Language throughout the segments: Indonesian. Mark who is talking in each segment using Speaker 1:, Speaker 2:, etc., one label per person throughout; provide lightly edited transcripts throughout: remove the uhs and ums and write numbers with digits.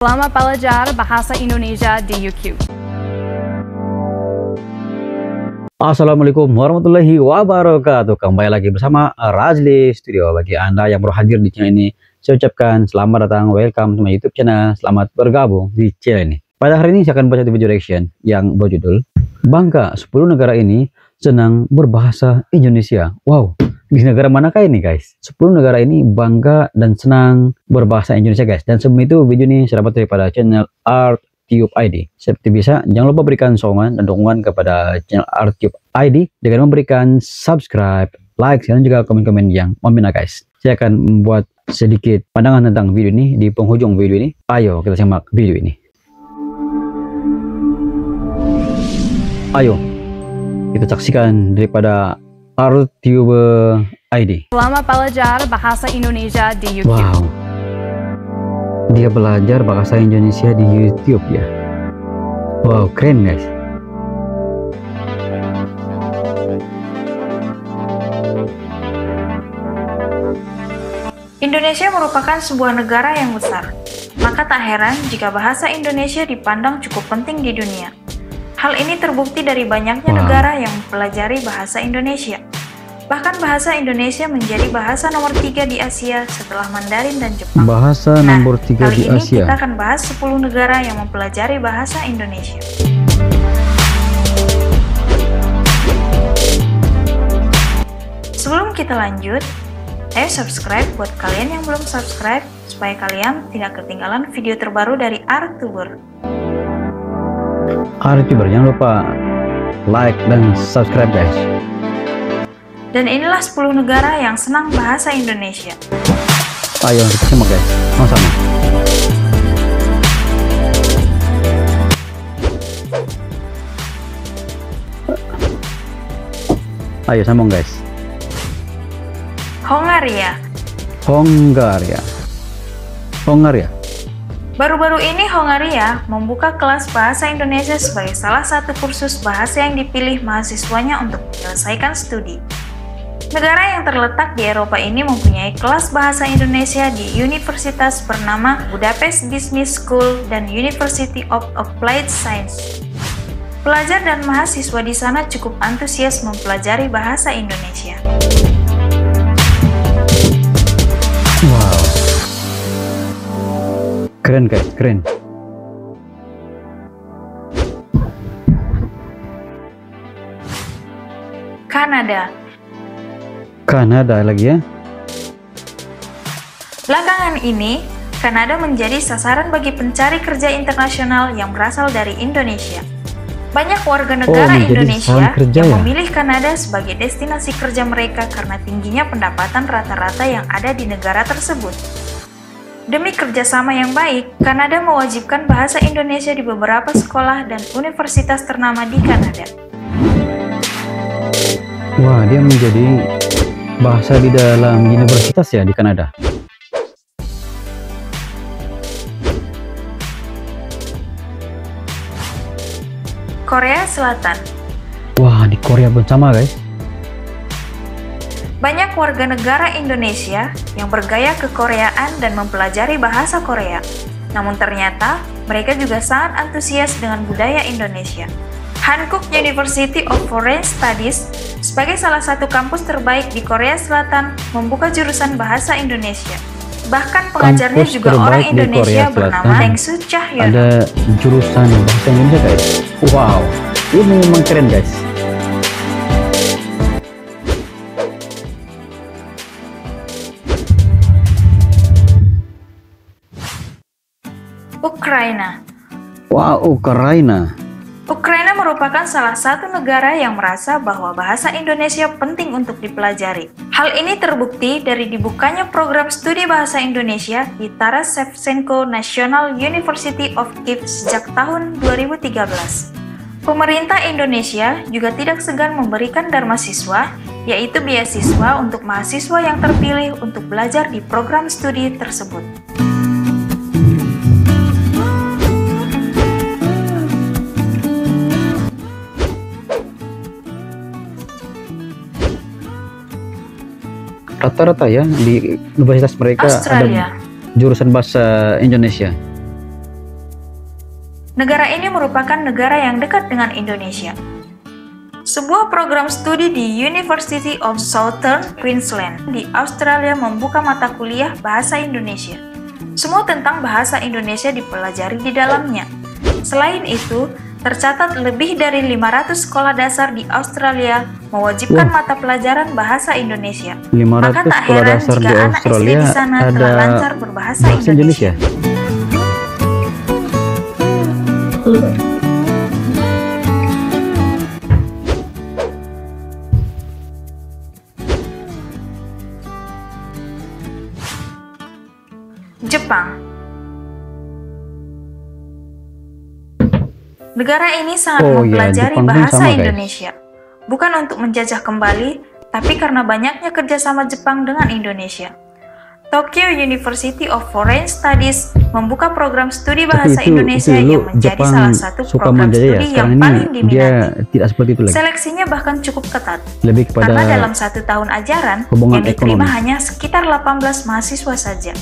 Speaker 1: Selamat belajar bahasa Indonesia di YouTube.
Speaker 2: Assalamualaikum warahmatullahi wabarakatuh. Kembali lagi bersama Razli Studio. Bagi Anda yang baru hadir di channel ini, saya ucapkan selamat datang, welcome to my YouTube channel. Selamat bergabung di channel ini. Pada hari ini saya akan baca video reaction yang berjudul Bangga 10 negara ini senang berbahasa Indonesia. Wow, di negara manakah ini guys? 10 negara ini bangga dan senang berbahasa Indonesia guys. Dan sebelum itu video ini saya dapat daripada channel ArtTube ID. Seperti biasa, jangan lupa berikan sokongan dan dukungan kepada channel ArtTube ID dengan memberikan subscribe, like, dan juga komen-komen yang membina guys. Saya akan membuat sedikit pandangan tentang video ini di penghujung video ini. Ayo kita simak video ini. Ayo kita saksikan daripada ArtTube ID.
Speaker 1: Selamat belajar bahasa Indonesia di YouTube.
Speaker 2: Wow, dia belajar bahasa Indonesia di YouTube ya. Wow, keren guys.
Speaker 3: Indonesia merupakan sebuah negara yang besar, maka tak heran jika bahasa Indonesia dipandang cukup penting di dunia. Hal ini terbukti dari banyaknya negara yang mempelajari bahasa Indonesia. Bahkan bahasa Indonesia menjadi bahasa nomor 3 di Asia setelah Mandarin dan Jepang.
Speaker 2: Bahasa nomor 3 di
Speaker 3: kali ini
Speaker 2: Asia.
Speaker 3: kita akan bahas 10 negara yang mempelajari bahasa Indonesia. Sebelum kita lanjut, ayo subscribe buat kalian yang belum subscribe supaya kalian tidak ketinggalan video terbaru dari ArtTuber.
Speaker 2: ArtTuber, jangan lupa like dan subscribe guys.
Speaker 3: Dan inilah 10 negara yang senang bahasa Indonesia.
Speaker 2: Ayo kita simak guys, sama-sama. Ayo sambung guys.
Speaker 3: Hongaria.
Speaker 2: Hongaria.
Speaker 3: Baru-baru ini Hongaria membuka kelas bahasa Indonesia sebagai salah satu kursus bahasa yang dipilih mahasiswanya untuk menyelesaikan studi. Negara yang terletak di Eropa ini mempunyai kelas bahasa Indonesia di universitas bernama Budapest Business School dan University of Applied Science. Pelajar dan mahasiswa di sana cukup antusias mempelajari bahasa Indonesia.
Speaker 2: Wow, keren guys, keren. Kanada lagi ya.
Speaker 3: Belakangan ini, Kanada menjadi sasaran bagi pencari kerja internasional yang berasal dari Indonesia. Banyak warga negara Indonesia yang memilih Kanada sebagai destinasi kerja mereka karena tingginya pendapatan rata-rata yang ada di negara tersebut. Demi kerjasama yang baik, Kanada mewajibkan bahasa Indonesia di beberapa sekolah dan universitas ternama di Kanada.
Speaker 2: Wah, dia menjadi bahasa di dalam universitas ya di Kanada.
Speaker 3: Korea Selatan.
Speaker 2: Wah, di Korea pun sama guys.
Speaker 3: Banyak warga negara Indonesia yang bergaya kekoreaan dan mempelajari bahasa Korea. Namun ternyata mereka juga sangat antusias dengan budaya Indonesia. Hankook University of Foreign Studies sebagai salah satu kampus terbaik di Korea Selatan membuka jurusan bahasa Indonesia. Bahkan pengajarnya
Speaker 2: Kampus
Speaker 3: juga orang Indonesia bernama Heng Soo Cahyono.
Speaker 2: Ada jurusan bahasa Indonesia guys. Wow, ini memang keren guys.
Speaker 3: Ukraina.
Speaker 2: Wow, Ukraina.
Speaker 3: Ukraina merupakan salah satu negara yang merasa bahwa bahasa Indonesia penting untuk dipelajari. Hal ini terbukti dari dibukanya program studi bahasa Indonesia di Taras Shevchenko National University of Kyiv sejak tahun 2013. Pemerintah Indonesia juga tidak segan memberikan dharma siswa, yaitu beasiswa untuk mahasiswa yang terpilih untuk belajar di program studi tersebut.
Speaker 2: Rata-rata ya di universitas mereka
Speaker 3: Australia.
Speaker 2: ada jurusan bahasa Indonesia.
Speaker 3: Negara ini merupakan negara yang dekat dengan Indonesia. Sebuah program studi di University of Southern Queensland di Australia membuka mata kuliah bahasa Indonesia. Semua tentang bahasa Indonesia dipelajari di dalamnya. Selain itu, tercatat lebih dari 500 sekolah dasar di Australia mewajibkan mata pelajaran bahasa Indonesia.
Speaker 2: 500
Speaker 3: Maka tak
Speaker 2: sekolah
Speaker 3: heran
Speaker 2: dasar
Speaker 3: jika
Speaker 2: di
Speaker 3: anak SD
Speaker 2: Australia
Speaker 3: di sana telah
Speaker 2: ada
Speaker 3: lancar berbahasa
Speaker 2: bahasa
Speaker 3: Indonesia. Jepang. Negara ini sangat mempelajari
Speaker 2: Jepang pun
Speaker 3: bahasa
Speaker 2: sama, guys.
Speaker 3: Indonesia. Bukan untuk menjajah kembali, tapi karena banyaknya kerjasama Jepang dengan Indonesia. Tokyo University of Foreign Studies membuka program studi bahasa Indonesia yang menjadi
Speaker 2: Jepang
Speaker 3: salah satu
Speaker 2: suka
Speaker 3: program
Speaker 2: menjajah
Speaker 3: studi yang paling
Speaker 2: dia
Speaker 3: diminati.
Speaker 2: tidak seperti itu lagi.
Speaker 3: Seleksinya bahkan cukup ketat,
Speaker 2: Lebih kepada
Speaker 3: karena dalam 1 tahun ajaran
Speaker 2: hubungan
Speaker 3: yang diterima
Speaker 2: ekonomi.
Speaker 3: hanya sekitar 18 mahasiswa saja.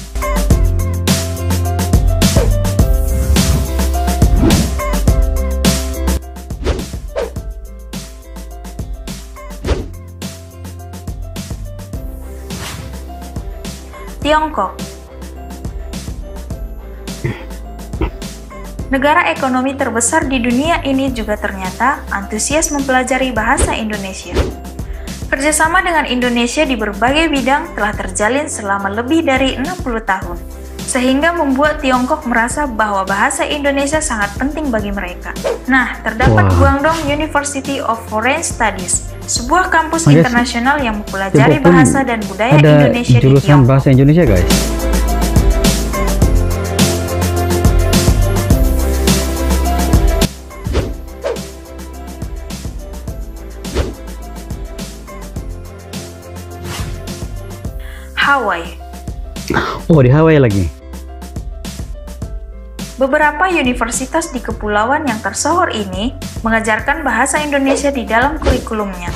Speaker 3: Tiongkok. Negara ekonomi terbesar di dunia ini juga ternyata antusias mempelajari bahasa Indonesia. Kerjasama dengan Indonesia di berbagai bidang telah terjalin selama lebih dari 60 tahun, sehingga membuat Tiongkok merasa bahwa bahasa Indonesia sangat penting bagi mereka. Nah, terdapat Guangdong University of Foreign Studies, sebuah kampus internasional yang mempelajari bahasa dan budaya Indonesia di
Speaker 2: jurusan
Speaker 3: Tiongkok.
Speaker 2: bahasa Indonesia, guys.
Speaker 3: Hawaii.
Speaker 2: Oh, di Hawaii lagi.
Speaker 3: Beberapa universitas di kepulauan yang tersohor ini mengajarkan bahasa Indonesia di dalam kurikulumnya.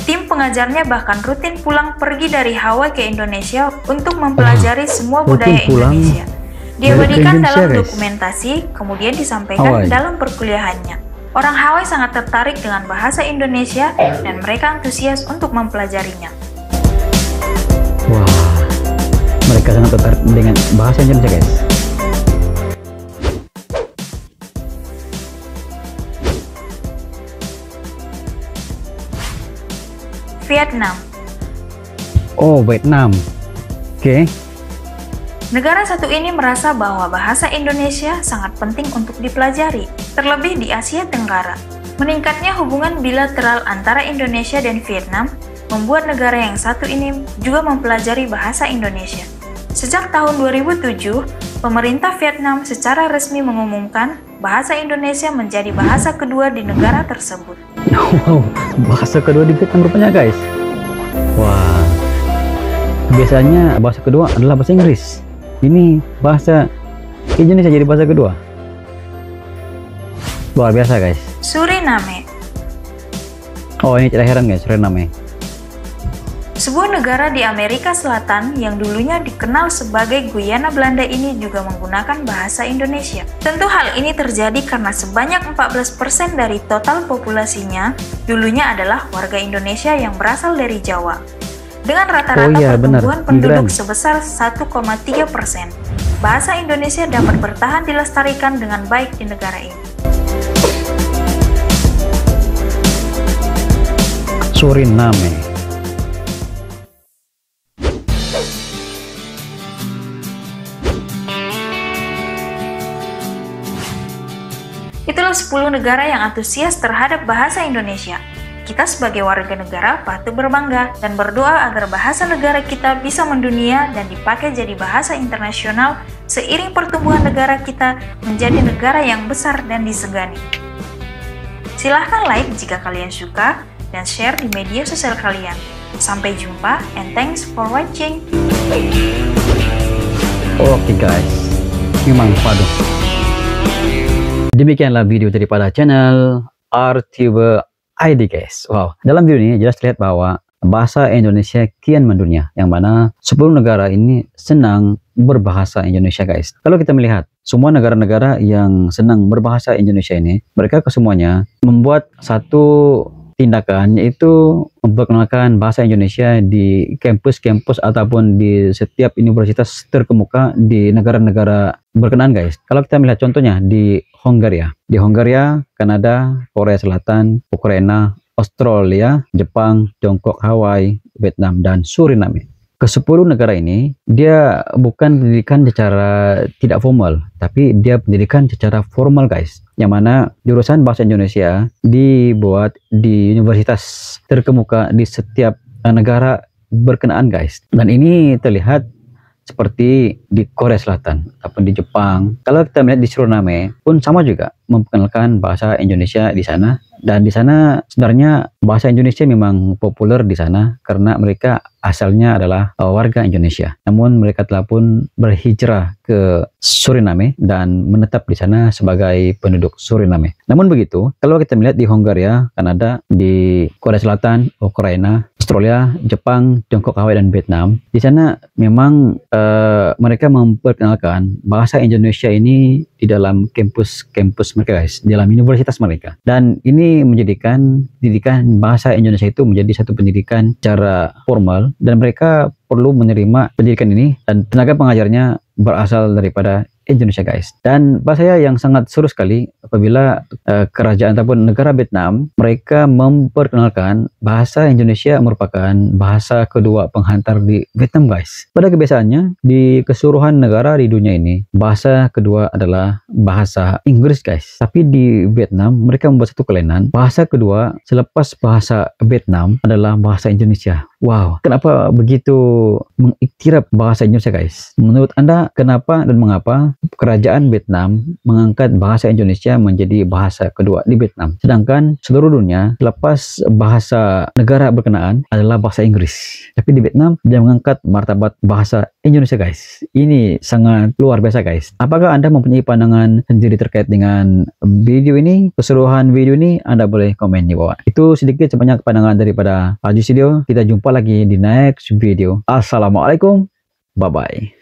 Speaker 3: Tim pengajarnya bahkan rutin pulang pergi dari Hawaii ke Indonesia untuk mempelajari semua budaya Indonesia. Diabadikan dalam dokumentasi, kemudian disampaikan dalam perkuliahannya. Orang Hawaii sangat tertarik dengan bahasa Indonesia dan mereka antusias untuk mempelajarinya.
Speaker 2: Wah, mereka sangat tertarik dengan bahasa Indonesia, guys.
Speaker 3: Vietnam.
Speaker 2: Oh, Vietnam. Oke.
Speaker 3: Negara satu ini merasa bahwa bahasa Indonesia sangat penting untuk dipelajari, terlebih di Asia Tenggara. Meningkatnya hubungan bilateral antara Indonesia dan Vietnam membuat negara yang satu ini juga mempelajari bahasa Indonesia. Sejak tahun 2007, pemerintah Vietnam secara resmi mengumumkan bahasa Indonesia menjadi bahasa kedua di negara tersebut.
Speaker 2: Wow, bahasa kedua di Vietnam rupanya, guys. Wah, biasanya bahasa kedua adalah bahasa Inggris. Ini bahasa Indonesia jadi bahasa kedua. Luar biasa, guys.
Speaker 3: Suriname.
Speaker 2: Oh, ini tidak heran, guys. Suriname.
Speaker 3: Sebuah negara di Amerika Selatan yang dulunya dikenal sebagai Guyana Belanda ini juga menggunakan bahasa Indonesia. Tentu hal ini terjadi karena sebanyak 14% dari total populasinya dulunya adalah warga Indonesia yang berasal dari Jawa. Dengan rata-rata pertumbuhan penduduk sebesar 1,3%, bahasa Indonesia dapat bertahan dilestarikan dengan baik di negara ini.
Speaker 2: Suriname.
Speaker 3: Itulah 10 negara yang antusias terhadap bahasa Indonesia. Kita sebagai warga negara patut berbangga dan berdoa agar bahasa negara kita bisa mendunia dan dipakai jadi bahasa internasional seiring pertumbuhan negara kita menjadi negara yang besar dan disegani. Silahkan like jika kalian suka dan share di media sosial kalian. Sampai jumpa and thanks for watching.
Speaker 2: Oke, guys, memang paduh. Demikianlah video daripada channel RTube ID, guys. Wow, dalam video ini jelas terlihat bahwa bahasa Indonesia kian mendunia, yang mana 10 negara ini senang berbahasa Indonesia guys. Kalau kita melihat semua negara-negara yang senang berbahasa Indonesia ini, mereka kesemuanya membuat satu tindakan, yaitu memperkenalkan bahasa Indonesia di kampus-kampus ataupun di setiap universitas terkemuka di negara-negara berkenaan guys. Kalau kita melihat contohnya di Hongaria, Kanada, Korea Selatan, Ukraina, Australia, Jepang, Tiongkok, Hawaii, Vietnam, dan Suriname. Ke-10 negara ini, dia bukan pendidikan secara tidak formal, tapi dia pendidikan secara formal guys. Yang mana jurusan bahasa Indonesia dibuat di universitas terkemuka di setiap negara berkenaan guys. Dan ini terlihat seperti di Korea Selatan ataupun di Jepang. Kalau kita melihat di Suriname pun sama juga memperkenalkan bahasa Indonesia di sana. Dan di sana sebenarnya bahasa Indonesia memang populer di sana karena mereka asalnya adalah warga Indonesia. Namun mereka telah pun berhijrah ke Suriname dan menetap di sana sebagai penduduk Suriname. Namun begitu, kalau kita melihat di Hongaria, Kanada, di Korea Selatan, Ukraina, Australia, Jepang, Tiongkok, Hawaii, dan Vietnam, di sana memang mereka memperkenalkan bahasa Indonesia ini di dalam kampus-kampus mereka guys, di dalam universitas mereka. Dan ini menjadikan pendidikan bahasa Indonesia itu menjadi satu pendidikan secara formal, dan mereka perlu menerima pendidikan ini, dan tenaga pengajarnya berasal daripada Indonesia guys. Dan bahasa saya yang sangat seru sekali apabila kerajaan ataupun negara Vietnam mereka memperkenalkan bahasa Indonesia merupakan bahasa kedua penghantar di Vietnam guys. Pada kebiasaannya di keseluruhan negara di dunia ini bahasa kedua adalah bahasa Inggris guys. Tapi di Vietnam mereka membuat satu kelainan, bahasa kedua selepas bahasa Vietnam adalah bahasa Indonesia. Wow, kenapa begitu mengiktiraf bahasa Indonesia guys? Menurut Anda kenapa dan mengapa kerajaan Vietnam mengangkat bahasa Indonesia menjadi bahasa kedua di Vietnam, sedangkan seluruh dunia lepas bahasa negara berkenaan adalah bahasa Inggris, tapi di Vietnam dia mengangkat martabat bahasa Indonesia guys? Ini sangat luar biasa guys. Apakah Anda mempunyai pandangan sendiri terkait dengan video ini? Keseluruhan video ini Anda boleh komen di bawah. Itu sedikit sebanyak pandangan daripada Rajli Studio. Kita jumpa lagi di next video. Assalamualaikum, bye bye.